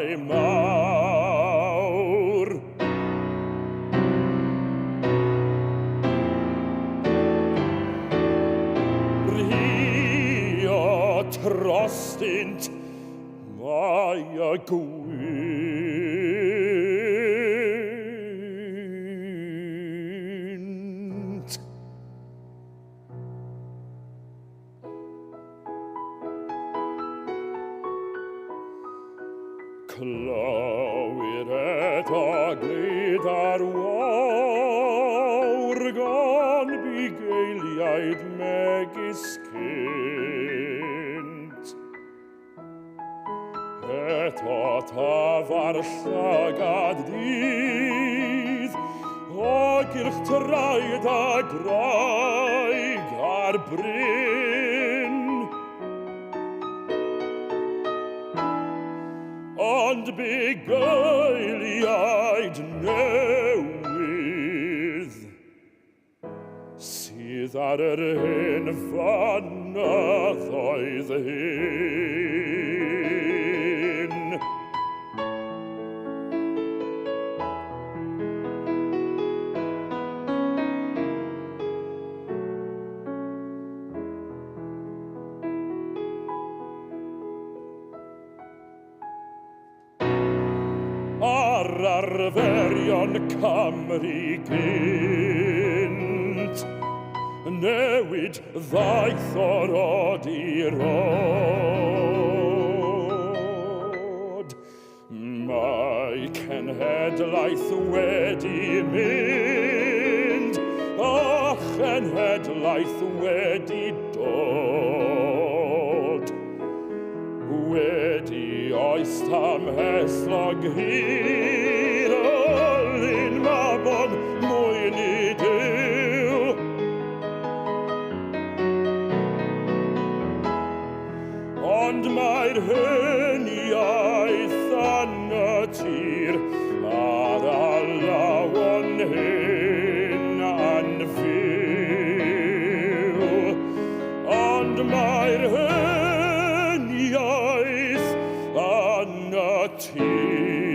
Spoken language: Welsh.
mai mawr. Brio trostint mai a gwynt. Clywir eto glyd ar wawr gan bugeiliaid megis cynt. Eto tafar llagad dydd o gylch traed a graig ar bryn. Ond bugeiliaid newydd sydd ar yr hyn fanaddoedd hyn. Ar arferion Camri gynt newid ddaeth o'r od i'r od. Mae cenhedlaeth wedi mynd a chenhedlaeth wedi dod. Wedi oes tamheslog hir o lun mabon mwyn i Duw. Ond mae'r hyniaeth annatur ar alawon hyn anfyw. Ond mae'r hyniaeth annatur